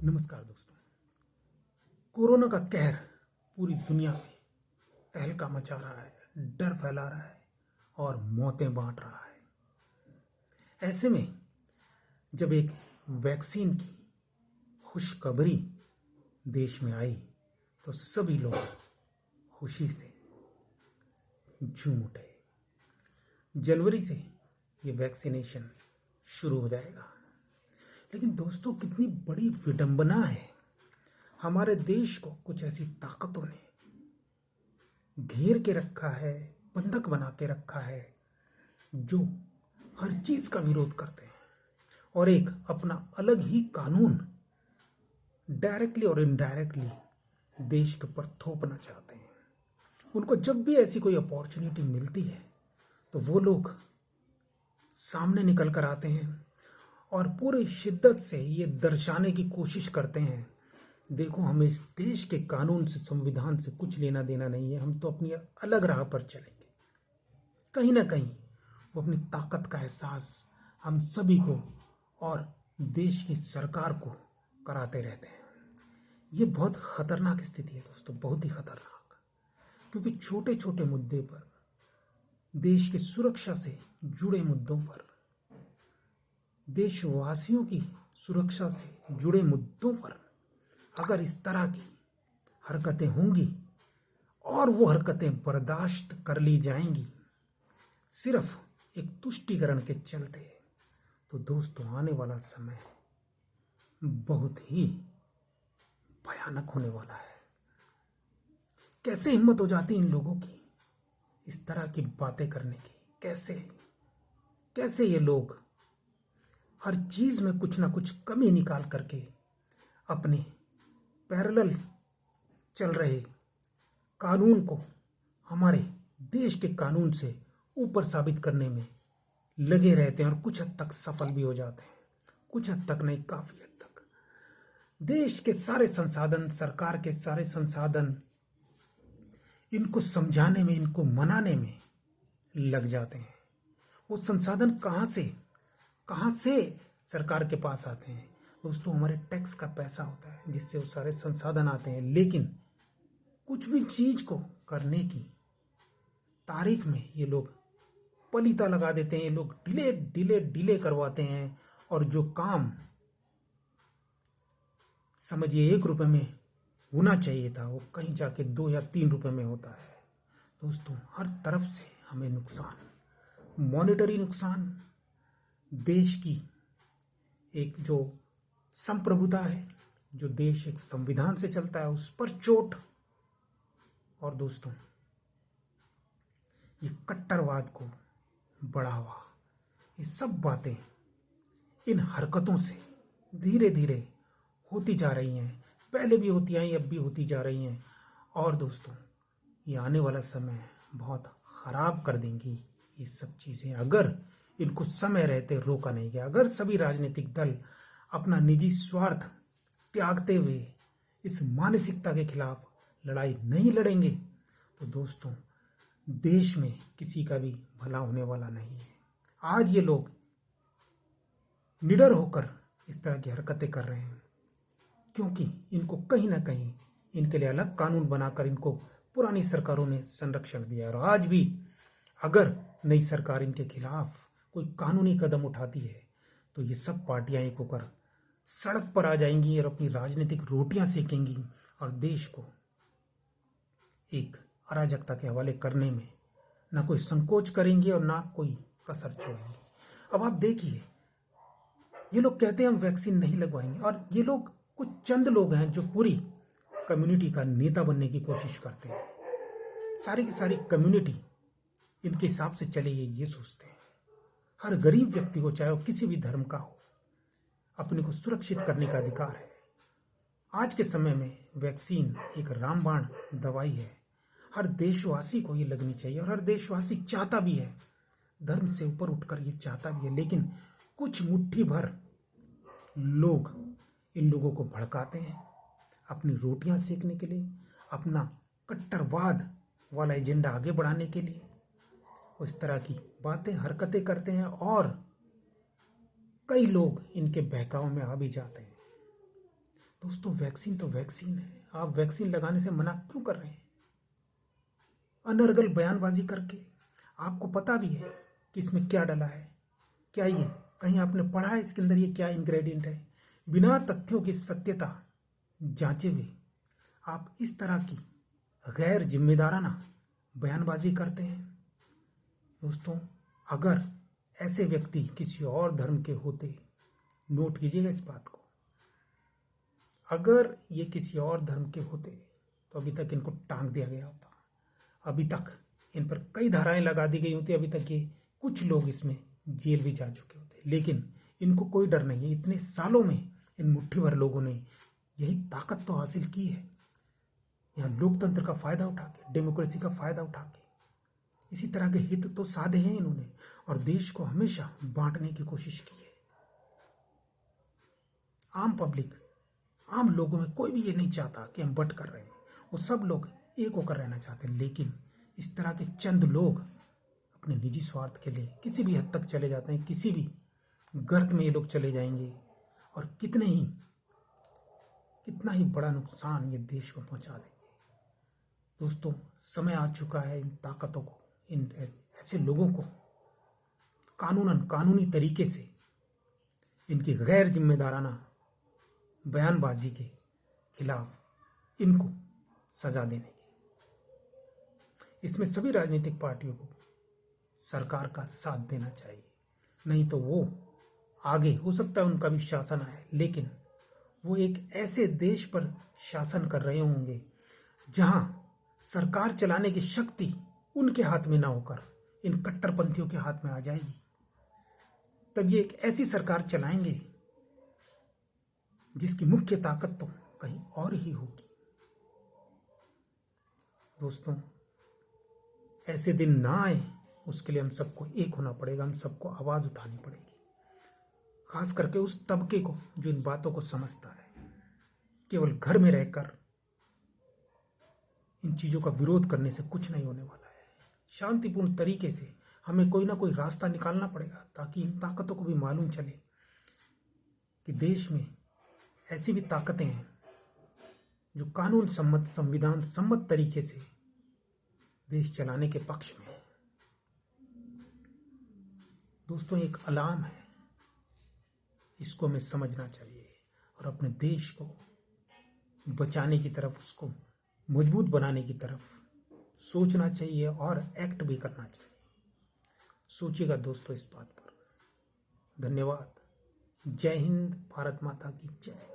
नमस्कार दोस्तों। कोरोना का कहर पूरी दुनिया में तहलका मचा रहा है, डर फैला रहा है और मौतें बांट रहा है। ऐसे में जब एक वैक्सीन की खुशखबरी देश में आई तो सभी लोग खुशी से झूम उठे। जनवरी से ये वैक्सीनेशन शुरू हो जाएगा। लेकिन दोस्तों, कितनी बड़ी विडंबना है। हमारे देश को कुछ ऐसी ताकतों ने घेर के रखा है, बंधक बना के रखा है, जो हर चीज का विरोध करते हैं और एक अपना अलग ही कानून डायरेक्टली और इनडायरेक्टली देश के ऊपर थोपना चाहते हैं। उनको जब भी ऐसी कोई अपॉर्चुनिटी मिलती है तो वो लोग सामने निकल कर आते हैं और पूरी शिद्दत से ये दर्शाने की कोशिश करते हैं, देखो हमें इस देश के कानून से, संविधान से कुछ लेना देना नहीं है, हम तो अपनी अलग राह पर चलेंगे। कहीं ना कहीं वो अपनी ताकत का एहसास हम सभी को और देश की सरकार को कराते रहते हैं। ये बहुत खतरनाक स्थिति है दोस्तों, बहुत ही खतरनाक। क्योंकि छोटे छोटे मुद्दे पर, देश की सुरक्षा से जुड़े मुद्दों पर, देशवासियों की सुरक्षा से जुड़े मुद्दों पर अगर इस तरह की हरकतें होंगी और वो हरकतें बर्दाश्त कर ली जाएंगी सिर्फ एक तुष्टीकरण के चलते, तो दोस्तों आने वाला समय बहुत ही भयानक होने वाला है। कैसे हिम्मत हो जाती इन लोगों की इस तरह की बातें करने की? कैसे कैसे ये लोग हर चीज में कुछ ना कुछ कमी निकाल करके अपने पैरेलल चल रहे कानून को हमारे देश के कानून से ऊपर साबित करने में लगे रहते हैं और कुछ हद तक सफल भी हो जाते हैं। कुछ हद तक नहीं, काफी हद तक देश के सारे संसाधन, सरकार के सारे संसाधन इनको समझाने में, इनको मनाने में लग जाते हैं। वो संसाधन कहाँ से सरकार के पास आते हैं? दोस्तों, हमारे टैक्स का पैसा होता है जिससे वो सारे संसाधन आते हैं। लेकिन कुछ भी चीज को करने की तारीख में ये लोग पलीता लगा देते हैं। ये लोग डिले करवाते हैं और जो काम समझिए 1 रुपए में होना चाहिए था वो कहीं जाके 2 या 3 रुपए में होता है। दोस्तों, हर तरफ से हमें नुकसान, मॉनेटरी नुकसान, देश की एक जो संप्रभुता है, जो देश एक संविधान से चलता है, उस पर चोट। और दोस्तों, ये कट्टरवाद को बढ़ावा, ये सब बातें इन हरकतों से धीरे धीरे होती जा रही हैं। पहले भी होती आई, अब भी होती जा रही हैं। और दोस्तों, ये आने वाला समय बहुत खराब कर देंगी ये सब चीजें, अगर इनको समय रहते रोका नहीं गया। अगर सभी राजनीतिक दल अपना निजी स्वार्थ त्यागते हुए इस मानसिकता के खिलाफ लड़ाई नहीं लड़ेंगे तो दोस्तों देश में किसी का भी भला होने वाला नहीं है। आज ये लोग निडर होकर इस तरह की हरकतें कर रहे हैं क्योंकि इनको कहीं ना कहीं इनके लिए अलग कानून बनाकर इनको पुरानी सरकारों ने संरक्षण दिया है। और आज भी अगर नई सरकार इनके खिलाफ कोई कानूनी कदम उठाती है तो ये सब पार्टियां एक होकर सड़क पर आ जाएंगी और अपनी राजनीतिक रोटियां सेकेंगी और देश को एक अराजकता के हवाले करने में ना कोई संकोच करेंगे और ना कोई कसर छोड़ेंगे। अब आप देखिए, ये लोग कहते हैं हम वैक्सीन नहीं लगवाएंगे, और ये लोग कुछ चंद लोग हैं जो पूरी कम्युनिटी का नेता बनने की कोशिश करते हैं। सारी की सारी कम्युनिटी इनके हिसाब से चलेगी, ये सोचते हैं। हर गरीब व्यक्ति को, चाहे वो किसी भी धर्म का हो, अपने को सुरक्षित करने का अधिकार है। आज के समय में वैक्सीन एक रामबाण दवाई है। हर देशवासी को ये लगनी चाहिए और हर देशवासी चाहता भी है, धर्म से ऊपर उठकर ये चाहता भी है। लेकिन कुछ मुट्ठी भर लोग इन लोगों को भड़काते हैं अपनी रोटियां सेकने के लिए, अपना कट्टरवाद वाला एजेंडा आगे बढ़ाने के लिए। उस तरह की बातें, हरकतें करते हैं और कई लोग इनके बहकाव में आ भी जाते हैं। दोस्तों वैक्सीन तो वैक्सीन है, आप वैक्सीन लगाने से मना क्यों कर रहे हैं? अनर्गल बयानबाजी करके। आपको पता भी है कि इसमें क्या डला है। क्या ये कहीं आपने पढ़ा है इसके अंदर ये क्या इंग्रेडिएंट है? बिना तथ्यों की सत्यता जांचे हुए आप इस तरह की गैर जिम्मेदाराना बयानबाजी करते हैं। दोस्तों अगर ऐसे व्यक्ति किसी और धर्म के होते, नोट कीजिएगा इस बात को, अगर ये किसी और धर्म के होते तो अभी तक इनको टांग दिया गया होता, अभी तक इन पर कई धाराएं लगा दी गई होती, अभी तक ये कुछ लोग इसमें जेल भी जा चुके होते। लेकिन इनको कोई डर नहीं है। इतने सालों में इन मुट्ठी भर लोगों ने यही ताकत तो हासिल की है, यहाँ लोकतंत्र का फायदा उठा के, डेमोक्रेसी का फायदा उठा के इसी तरह के हित तो साधे हैं इन्होंने, और देश को हमेशा बांटने की कोशिश की है। आम पब्लिक, आम लोगों में कोई भी ये नहीं चाहता कि हम बट कर रहे हैं, वो सब लोग एक होकर रहना चाहते हैं। लेकिन इस तरह के चंद लोग अपने निजी स्वार्थ के लिए किसी भी हद तक चले जाते हैं, किसी भी गर्त में ये लोग चले जाएंगे और कितना ही बड़ा नुकसान ये देश को पहुंचा देंगे। दोस्तों समय आ चुका है इन ताकतों को, इन ऐसे लोगों को कानूनी तरीके से इनकी गैर जिम्मेदाराना बयानबाजी के खिलाफ इनको सजा देने की। इसमें सभी राजनीतिक पार्टियों को सरकार का साथ देना चाहिए, नहीं तो वो आगे हो सकता है उनका भी शासन आए, लेकिन वो एक ऐसे देश पर शासन कर रहे होंगे जहां सरकार चलाने की शक्ति उनके हाथ में ना होकर इन कट्टरपंथियों के हाथ में आ जाएगी। तब ये एक ऐसी सरकार चलाएंगे जिसकी मुख्य ताकत तो कहीं और ही होगी। दोस्तों ऐसे दिन ना आए उसके लिए हम सबको एक होना पड़ेगा, हम सबको आवाज उठानी पड़ेगी, खास करके उस तबके को जो इन बातों को समझता है। केवल घर में रहकर इन चीजों का विरोध करने से कुछ नहीं होने वाला है। शांतिपूर्ण तरीके से हमें कोई ना कोई रास्ता निकालना पड़ेगा ताकि इन ताकतों को भी मालूम चले कि देश में ऐसी भी ताकतें हैं जो कानून सम्मत, संविधान सम्मत तरीके से देश चलाने के पक्ष में है। दोस्तों एक अलार्म है, इसको हमें समझना चाहिए और अपने देश को बचाने की तरफ, उसको मजबूत बनाने की तरफ सोचना चाहिए और एक्ट भी करना चाहिए। सोचिएगा दोस्तों इस बात पर। धन्यवाद। जय हिंद, भारत माता की जय।